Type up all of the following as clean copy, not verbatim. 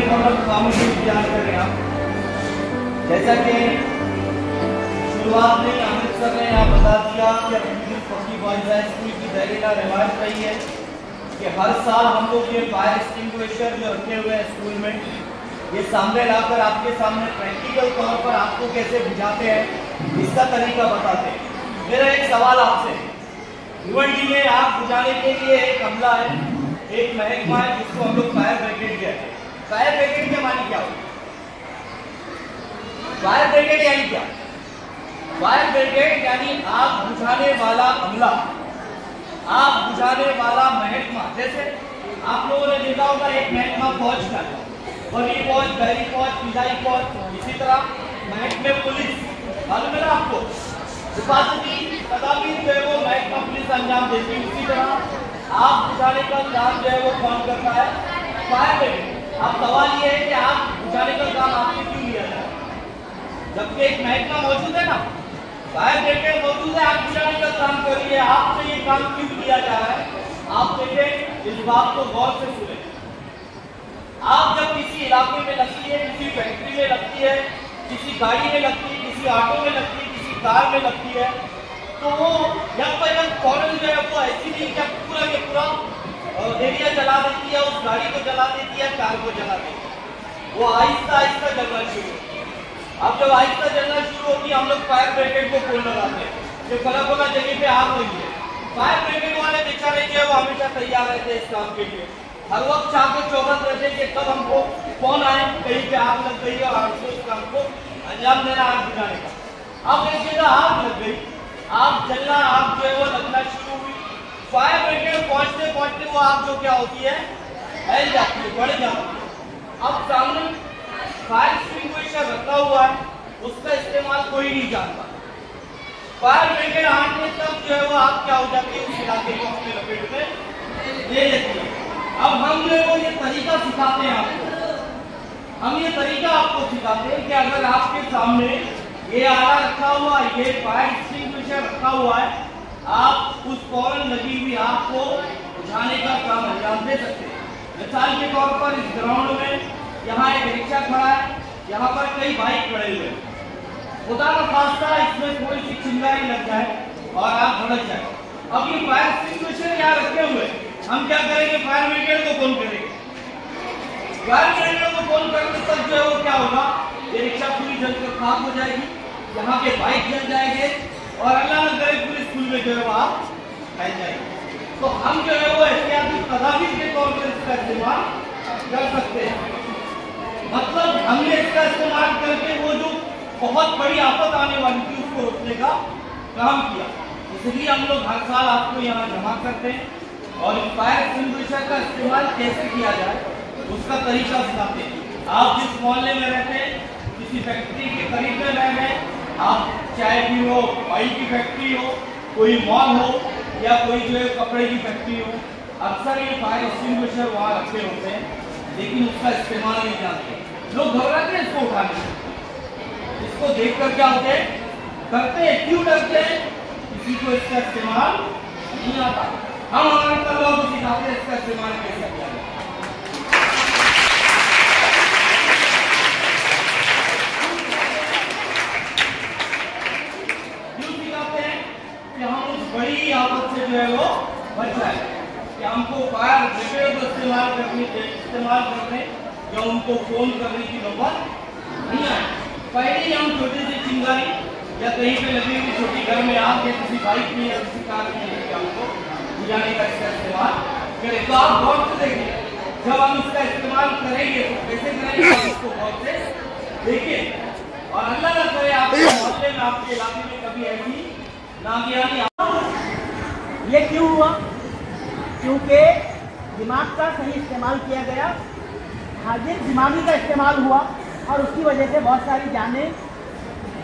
एक और खामोशी इंतजार करें आप। जैसा कि शुरुआत में अमृतसर ने यहाँ बता दिया कि पब्लिक बॉयज हाई स्कूल की दायरा रिवाज रही है कि हर साल हम लोग ये फायर एक्सटिंग्विशर जो रखे हुए हैं स्कूल में, ये सामने लाकर आपके सामने प्रैक्टिकल तौर पर आपको कैसे बुझाते हैं इसका तरीका बताते हैं। मेरा एक सवाल आपसे, भिवंडी में आग बुझाने के लिए एक अमला है, एक महकमा है जिसको हम लोग फायर ब्रिगेड कहते हैं। फायर ब्रिगेड के मानी क्या होती है? फायर ब्रिगेड यानी क्या? फायर ब्रिगेड यानी आग बुझाने वाला अमला, आग बुझाने वाला महकमा। जैसे आप लोगों ने देखा होगा एक महकमा फौज का, बड़ी फौज, गहरी फौज, फिजाई फौज, इसी तरह महकमे पुलिस, मालूम है ना आपको, हिफाजती तदाबीर जो है वो महकमा पुलिस अंजाम देती है। उसी तरह आग बुझाने का काम जो है वो कौन करता है? Fire brigade. अब सवाल ये है कि आग बुझाने का काम आपसे क्यों लिया जाए जबकि एक महकमा मौजूद है ना, फायर ब्रिगेड मौजूद है, आग बुझाने का काम कर रही है, आपसे ये काम क्यों किया जा रहा है? आप देखें, इस बात को गौर से सुने। आग जब किसी इलाके में लगती है, किसी फैक्ट्री में लगती है, किसी गाड़ी में लगती है, किसी ऑटो में लगती है, किसी कार में लगती है, तो वो फौरन जो है वो ऐसी नहीं कि पूरा के पूरा एरिया जला देती है, उस गाड़ी को जला देती है, कार को जला देती है। वो आहिस्ता आहिस्ता जलना शुरू होती है। अब जब आहिस्ता जलना शुरू होती है, हम लोग फायर ब्रिगेड को फोन लगाते हैं कि फला जगह पे आग लगी है। फायर ब्रिगेड वाले बेचारे जो है वो हमेशा तैयार रहते हैं इस काम के लिए, हर वक्त चाहते चौबत रहते कि कब हमको फोन आए कहीं पे आग लग गई है और हमको उस काम को अंजाम देना, आग बुझाने का। अब एक जगह आग लग गई, आग जलना, आग जो है वो लगना शुरू हुई। फायर ब्रिगेड पहुंचते पहुंचते वो आग जो क्या होती है, फैल जाती है, बढ़ जाती है। अब सामने फायर एक्सटिंग्विशर रखा हुआ है, उसका इस्तेमाल कोई नहीं जानता। फायर ब्रिगेड आने तक जो है वो आग क्या हो जाती है, उस इलाके को अपने लपेट में ले लेती है। अब हम जो है वो ये तरीका सिखाते हैं आपको, हम ये तरीका आपको सिखाते हैं कि अगर आपके सामने ये आला रखा हुआ है, ये फायर एक्सटिंग्विशर रखा हुआ है, आप उस फौरन लगी हुई आग को बुझाने का काम अंजाम दे सकते हैं। मिसाल के तौर पर इस ग्राउंड में यहाँ एक रिक्शा खड़ा है, यहाँ पर कई बाइक खड़े हुए हैं, खुदा का खास्ता इसमें थोड़ी सी चिंगारी लग जाए और आग भड़क जाए। अब ये फायर एक्सटिंग्विशर यहाँ रखे हुए, हम क्या करेंगे? फायर ब्रिगेड को फोन करेंगे। फायर ब्रिगेड को फोन करने तक जो है वो क्या होगा, ये रिक्शा पूरी जलकर खाक हो जाएगी, यहाँ के बाइक जल जाएंगे और अल्लाह न करे पूरे स्कूल में जो है वो आग फैल जाएगी। तो हम जो है वो एहतियाती तदाबीर के तौर पर इसका इस्तेमाल कर सकते हैं। मतलब हमने इसका इस्तेमाल करके वो जो बहुत बड़ी आफत आने वाली थी उसको रोकने का काम किया। इसलिए हम लोग हर साल आपको यहाँ जमा करते हैं और फायर एक्सटिंग्विशर का इस्तेमाल कैसे किया जाए उसका तरीका सिखाते हैं। आप जिस मोहल्ले में रहते हैं, किसी फैक्ट्री के करीब में रह रहे हैं, आप चाय की हो, ऑयल की फैक्ट्री हो, कोई मॉल हो या कोई जो है कपड़े की फैक्ट्री हो, अक्सर ये फायर एक्सटिंग्विशर वहाँ रखे होते हैं लेकिन उसका इस्तेमाल नहीं जानते। लोग घबराते हैं इसको उठाने से, इसको देख कर क्या होते हैं, डरते हैं। क्यों डरते हैं? किसी को इसका इस्तेमाल नहीं आता। हम हमारे तलवार को सिखाते हैं इसका इस्तेमाल कैसे किया जाए। क्यों सिखाते हैं? कि हम उस बड़ी आफत से जो है वो बच जाए, कि हमको फायर ब्रिगेड को इस्तेमाल करने या उनको फोन करने की नौबत नहीं आए। पहले ही हम छोटी सी चिंगारी या कहीं पे लगी हुई छोटी घर में आग या किसी बाइक में या किसी कार में हमको बुझाने का इसका इस्तेमाल करें। तो आप गौर से देखिए, जब हम इसका इस्तेमाल करेंगे तो कैसे करेंगे, आप इसको गौर से देखिए और अल्लाह न करे आपके मोहल्ले में, आपके इलाके में कभी ऐसी नागियानी। ये क्यों हुआ? क्योंकि दिमाग का सही इस्तेमाल किया गया, हाजिर दिमागी का इस्तेमाल हुआ और उसकी वजह से बहुत सारी जानें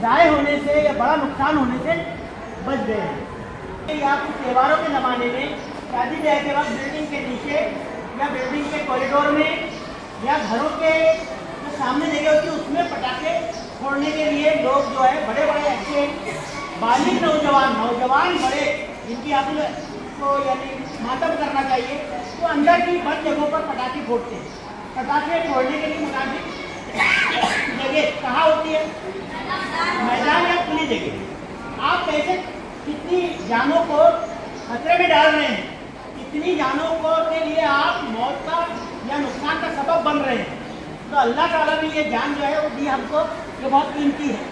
ज़ाय होने से या बड़ा नुकसान होने से बच गए हैं। या कुछ त्योहारों के ज़माने में शादी ब्याह के वक्त बिल्डिंग के नीचे या बिल्डिंग के कॉरिडोर में या घरों के जो सामने जगह होती है उसमें पटाखे फोड़ने के लिए लोग जो है बड़े बड़े अच्छे बालिग नौजवान बड़े जिनकी आप को यानी मातम करना चाहिए, तो अंदर की बंद जगहों पर पटाखे फोड़ते हैं पटाखे छोड़ने के लिए मुनासिब जगह कहाँ होती है? मैदान या खुली जगह। आप कैसे कितनी जानों को खतरे में डाल रहे हैं, कितनी जानों को के लिए आप मौत का या नुकसान का सबब बन रहे हैं। तो अल्लाह ताला ने ये जान जो है वो दी हमको, जो बहुत कीमती है।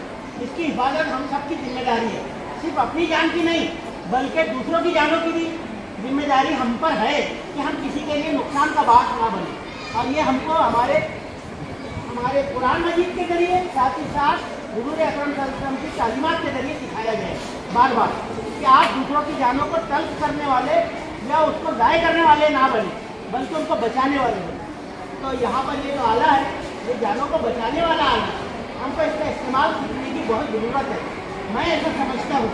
इसकी हिफाजत हम सबकी जिम्मेदारी है, सिर्फ अपनी जान की नहीं बल्कि दूसरों की जानों की भी जिम्मेदारी हम पर है कि हम किसी के लिए नुकसान का बात ना बने। और ये हमको हमारे कुरान मजीद के जरिए, साथ ही साथ हुजूर अकरम सल्लल्लाहु अलैहि वसल्लम की तालीमात के जरिए सिखाया गया है बार बार कि आप दूसरों की जानों को तल्ख करने वाले या उसको ज़ाय करने वाले ना बने, बल्कि उनको बचाने वाले बने। तो यहाँ पर ये जो आला है, ये जानों को बचाने वाला आला है, हमको इसका इस्तेमाल सीखने की बहुत ज़रूरत है। मैं ऐसा समझता हूँ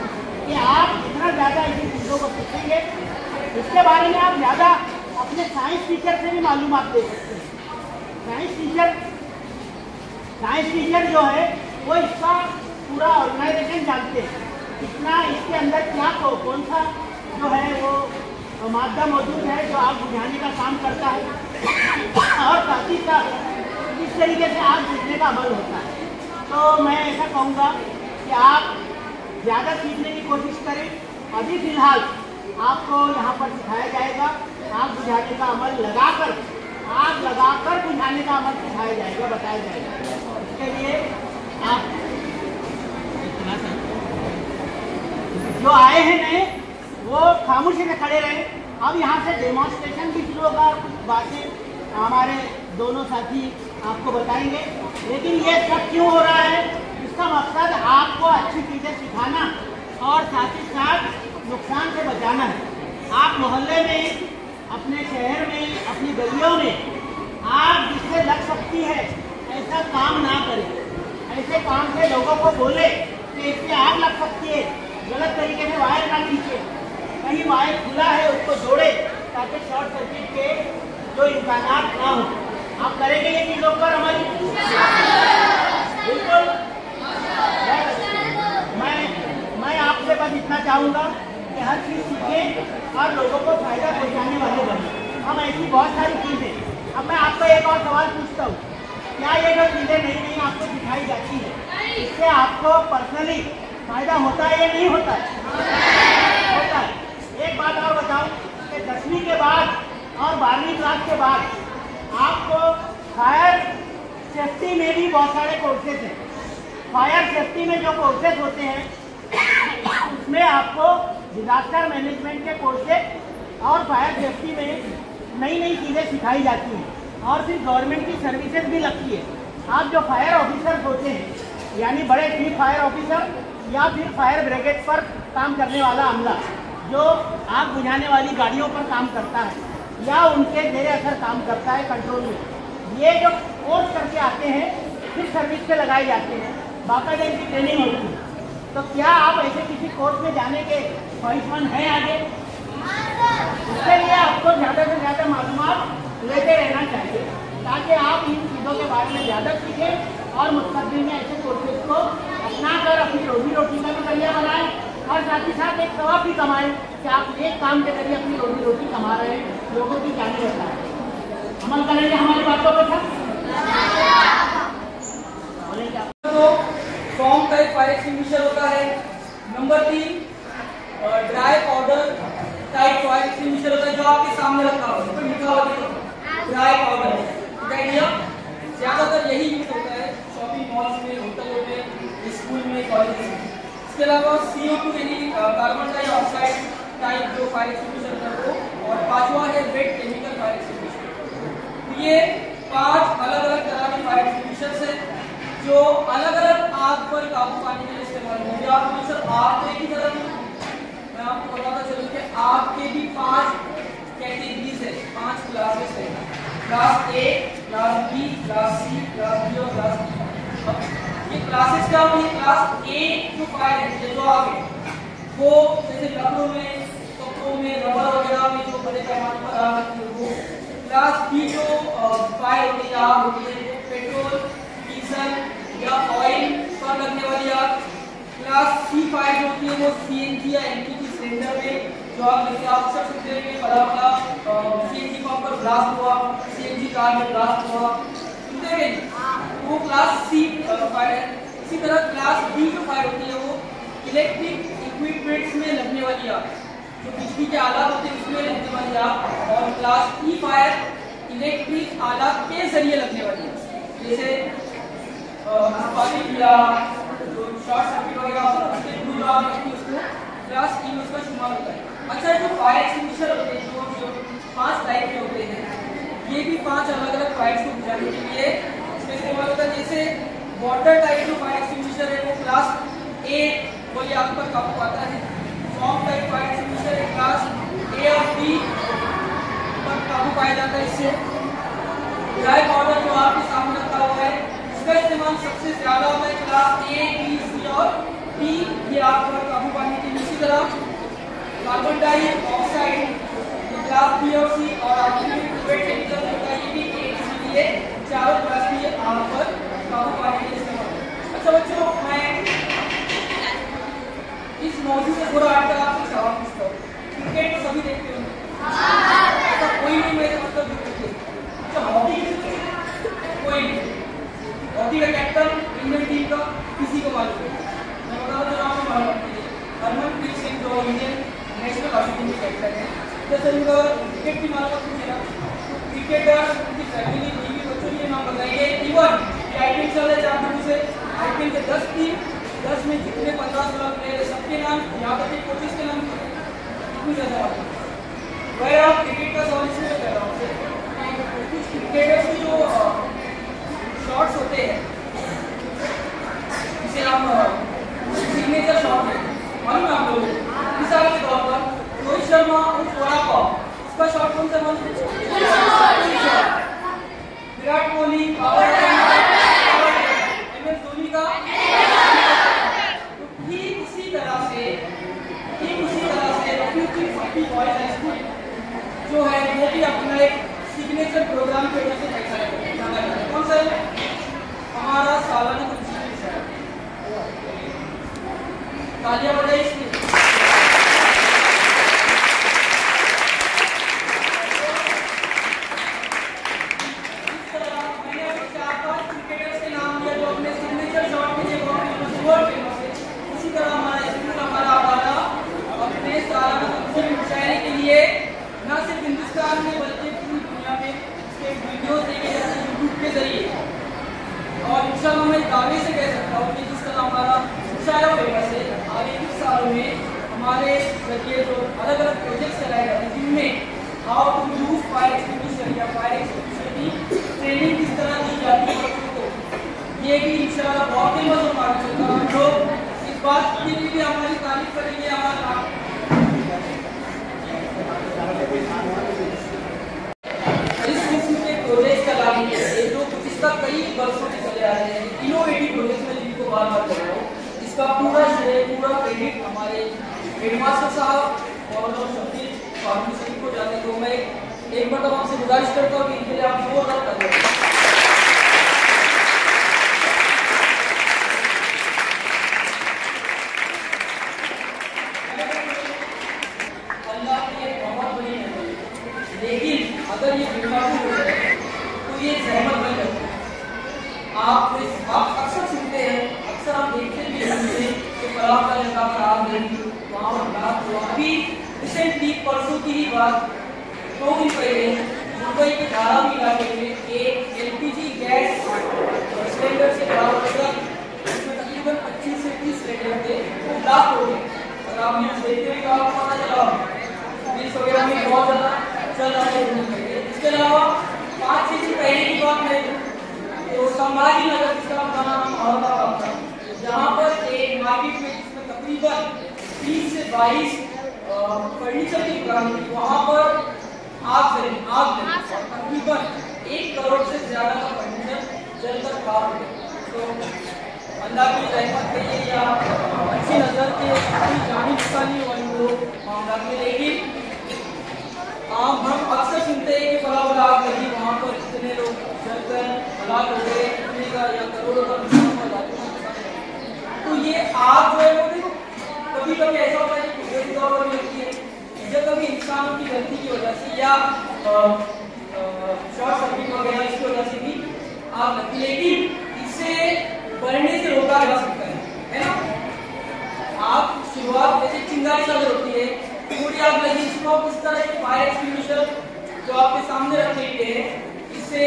कि आप जितना ज़्यादा ऐसी चीज़ों को सीखेंगे, इसके बारे में आप ज़्यादा अपने साइंस टीचर से भी मालूमात दे सकते हैं। साइंस टीचर जो है वो इसका पूरा ऑर्गेनाइजेशन जानते हैं, इतना इसके अंदर क्या कौन सा जो है वो मादा मौजूद है जो आग बुझाने का काम करता है, और साथ ही साथ इस तरीके से आग बुझने का अमल होता है। तो मैं ऐसा कहूँगा कि आप ज़्यादा सीखने की कोशिश करें। अभी फ़िलहाल आपको यहाँ पर सिखाया जाएगा आग बुझाने का अमल आग लगाकर बुझाने का अमल सिखाया जाएगा, बताया जाएगा। इसके लिए आप जो आए हैं नए वो खामोशी से खड़े रहे। अब यहाँ से डेमोन्स्ट्रेशन भी शुरू होगा, कुछ बातें हमारे दोनों साथी आपको बताएंगे। लेकिन ये सब क्यों हो रहा है, इसका मकसद आपको अच्छी चीज़ें सिखाना और साथ ही साथ नुकसान से बचाना है। आप मोहल्ले में, अपने शहर में, अपनी गलियों में आग जिससे लग सकती है ऐसा काम ना करें। ऐसे काम से लोगों को बोले कि इससे आग लग सकती है, गलत तरीके से वायर ना खींचे, कहीं वायर खुला है उसको जोड़े ताकि शॉर्ट सर्किट के जो इम्कानात ना हो। आप करेंगे ये चीज़ों पर अमल? बिल्कुल। मैं आपसे बस इतना चाहूँगा कि हर चीज़ सीखें और लोगों को फायदा पहुँचाने वाले बने। हम ऐसी बहुत सारी चीज़ें, अब मैं आपको एक और सवाल पूछता हूँ, क्या ये जो चीज़ें नई नई आपको सिखाई जाती है इससे आपको पर्सनली फायदा होता है या नहीं होता है? होता है। एक बात और बताऊं कि 10वीं के बाद और 12वीं क्लास के बाद आपको फायर सेफ्टी में भी बहुत सारे कोर्सेज हैं। फायर सेफ्टी में जो कोर्सेज होते हैं उसमें आपको डिजास्टर मैनेजमेंट के कोर्सेज और फायर सेफ्टी में नई नई चीज़ें सिखाई जाती हैं और फिर गवर्नमेंट की सर्विसेज भी लगती है। आप जो फायर ऑफिसर्स होते हैं यानी बड़े चीफ फायर ऑफिसर या फिर फायर ब्रिगेड पर काम करने वाला अमला जो आग बुझाने वाली गाड़ियों पर काम करता है या उनके जेर असर काम करता है कंट्रोल में, ये जो कोर्स करके आते हैं फिर सर्विस पे लगाए जाते हैं, बाकायदा इनकी ट्रेनिंग होती है। तो क्या आप ऐसे किसी कोर्स में जाने के ख्वाहिशमंद हैं आगे? इसके लिए आपको ज़्यादा से ज़्यादा मालूमात लेते रहना चाहिए ताकि आप इन चीज़ों के बारे में ज़्यादा सीखें और मुस्तकबिल में ऐसे कोर्सेज को अपना कर अपनी रोजी रोटी का भी जरिया बनाएं और साथ ही साथ एक सवाब भी कमाएं कि आप एक काम के जरिए अपनी रोजी रोटी कमा रहे हैं, लोगों की जाने रहता है। अमल करेंगे हमारी बातों के साथ? तो फॉर्म का एक फायर एक्सटिंग्विशर होता है। Number 3 dry powder type fire extinguisher होता है जो आपके सामने रखा हुआ है, उस पर लिखा हुआ है ड्राई पाउडर। ज्यादातर यही यूज होता है शॉपिंग मॉल्स में, होटलों में, स्कूल में, कॉलेज में। इसके अलावा CO2 यानी कार्बन डाइऑक्साइड टाइप जो फायर एक्सटिंग्विशर है वो, और 5वां है वेट केमिकल फायर एक्सटिंग्विशर। तो ये 5 अलग अलग तरह के फायर एक्सटिंग्विशर्स हैं जो अलग अलग आग पर काबू पाने के लिए इस्तेमाल होंगे। आप सर आग एक ही तरह मैं आपको बताता चलूं कि आग के भी 5 कैटेगरीज है, 5 क्लासेस है। Class A, class B, class C, class D और क्लास E। अब ये क्लासेस क्या होंगी? क्लास A जो फायर है जो आग है वो जैसे लकड़ों में, कपड़ों में, रबर वगैरह में जो बड़े पैमाने पर आग लगती है वो। क्लास B जो फायर होती है, आग होती है वो पेट्रोल, डीजल या ऑयल पर लगने वाली आग। क्लास C फायर जो होती है वो CNG या LPG सिलेंडर में जो आप जैसे आप सब सुनते हैं कि फला फला सीएनजी पंप पर ब्लास्ट हुआ, सीएनजी कार में ब्लास्ट हुआ, सुनते हैं नहीं? वो क्लास सी फायर है। इसी तरह क्लास डी जो फायर होती है वो इलेक्ट्रिक इक्विपमेंट्स में लगने वाली आग, जो बिजली के आलात होते हैं उसमें लगने वाली आग। और क्लास ई फायर इलेक्ट्रिक आलात के जरिए लगने वाली आग, जैसे या जो शॉर्ट सर्किट वगैरह होता है उसके थ्रू आग लगती है, उसको क्लास ई में उसका शुमार होता है। अच्छा, जो फायर एक्सटिंग्विशर होते हैं जो 5 टाइप के होते हैं, ये भी 5 अलग अलग फायर्स को बुझाने के लिए इसमें इस्तेमाल होता है। जैसे वाटर टाइप जो फायर एक्सटिंग्विशर है वो क्लास ए वाली आग पर काबू पाता है। फॉर्म टाइप फायर एक्सटिंग्विशर है क्लास ए और बी पर काबू पाया जाता है। इससे ड्राई पाउडर जो आपके सामने रखा हुआ है इसका इस्तेमाल सबसे ज्यादा होता है क्लास ए, बी, सी और डी ये आग पर काबू पाने के लिए। इसी तरह कार्बन डाइऑक्साइड क्लास बी और सी और अल्टीमेट केमिकल होता है, ये भी एक इसलिए चारों क्लास की आग पर काबू पाने के लिए इस्तेमाल होता है। अच्छा बच्चों, मैं इस मौजूद से थोड़ा हटकर आपसे सवाल पूछता हूँ। क्रिकेट तो सभी देखते होंगे, ऐसा कोई नहीं मेरे मतलब अच्छा हॉकी कोई नहीं, हॉकी का कैप्टन इंडियन टीम का किसी को मालूम है? मैं बता दूं आपको मालूम है, हरमनप्रीत सिंह जो इंडियन नेशनल हॉकी टीम के कैप्टन है। जैसे उनका क्रिकेट की मालूम पूछेगा, क्रिकेटर उनकी फैमिली बीवी बच्चों के नाम बताइए। इवन आईपीएल चल रहा है 4 दिन से, आईपीएल के 10 टीम 10 में जितने 15-16 प्लेयर सबके नाम, यहाँ तक कि कोचेस के नाम कितनी ज्यादा बात है। वह आप क्रिकेट का सवाल इसलिए कर रहा हूँ, कुछ क्रिकेटर्स के जो शॉट्स होते हैं जिसे हम सिग्नेचर शॉट है, मालूम है आप लोगों को? मिसाल के तौर पर रोहित शर्मा उर्फ वड़ा उसका शॉट कौन सा मालूम है? विराट कोहली MS धोनी का। तो ठीक उसी तरह से रफीकी बॉयज हाई स्कूल जो है वो भी अपना एक सिग्नेचर प्रोग्राम की वजह से जाना जाता है। कौन सा है? हमारा सालाना कुछ तालियां बजाइए इसकी। मैंने 4-5 क्रिकेटर्स के नाम लिया जो अपने सिग्नेचर शॉट के लिए बहुत फेमस है। उसी तरह हमारा स्कूल हमारा आवारा अपने सालाना मुशायरे के लिए न सिर्फ हिंदुस्तान में बल्कि पूरी दुनिया में इसके वीडियोस देखे जाते हैं यूट्यूब के जरिए। और इंशाल्लाह मैं दावे से कह सकता हूँ कि जिस तरह हमारा मुशायरा फेमस है, आगे कुछ सालों में हमारे जरिए जो अलग अलग प्रोजेक्ट्स चलाए जाते हैं जिनमें how to use fire extinguisher या फायर एक्सटिंग्विशर की ट्रेनिंग किस तरह दी जाती है बच्चों को, ये भी इंशाल्लाह बहुत फेमस होगा आगे चलकर। हम लोग इस बात के लिए भी हमारी तारीफ करेंगे। हमारा इस किस्म के प्रोजेक्ट चलाने के लिए जो इसका कई वर्षों से चले आ रहे हैं, इनोवेटिव प्रोजेक्ट में जिनको बार बार कर रहा हूँ, इसका पूरा श्रेय पूरा क्रेडिट हमारे हेडमास्टर साहब और शफीक फारूकी सर को जाते हैं। तो मैं एक बार तब आपसे गुजारिश करता हूँ कि इनके लिए आप जोरदार तालियां बजाएं। अल्लाह की एक बहुत बड़ी नेमत है, लेकिन अगर ये बीमारी हो जाए तो ये जहमत बन जाती है। आप अक्सर सुनते हैं, अक्सर आप देखते भी होंगे कि फलाह का जगह पर आग लगी, वहाँ पर ब्लास्ट हुआ। अभी रिसेंटली परसों की ही बात, 2 दिन पहले मुंबई के धारावी इलाके में एक LPG गैस सिलेंडर से भरा हुआ ट्रक जिसमें तकरीबन 25 से 30 सिलेंडर थे वो ब्लास्ट हो गए। और आप न्यूज़ देखते हुए आपको पता चला, न्यूज़ वगैरह में बहुत ज़्यादा चल रहा है। इसके अलावा 5-6 दिन पहले की बात है तो संभाजी नगर जिसका नाम औरंगाबाद था, जहाँ पर एक मार्केट में जिसमें तकरीबन 30 से 22 फर्नीचर की दुकान थी, वहाँ पर आग लगी और तकरीबन 1 करोड़ से ज्यादा का फर्नीचर जलकर खाक हो गया। तो अल्लाह की रहमत के लिए या अच्छी नजर के अपनी जानी निकाली और इनको मामला में, लेकिन हम अक्सर सुनते हैं कि फला फला आग लगी, वहाँ पर इतने लोग जलकर हलाक हो गए, इतने का या करोड़ों का नुकसान हो जाता है। तो ये आग जो है वो देखो कभी कभी ऐसा होता है कि कुदरती तौर पर भी होती है, जब कभी इंसानों की गलती की वजह से या शॉर्ट सर्किट वगैरह इसकी वजह से भी आग लगती, लेकिन इसे बढ़ने से रोका जा सकता है ना। आग शुरुआत जैसे चिंगारी से अगर होती है, पूरी आग लगी, इसको आप इस तरह एक फायर एक्सटिंग्विशर जो आपके सामने रखे गए हैं, इससे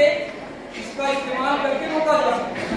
इसका इस्तेमाल करके रोका जा सकता है।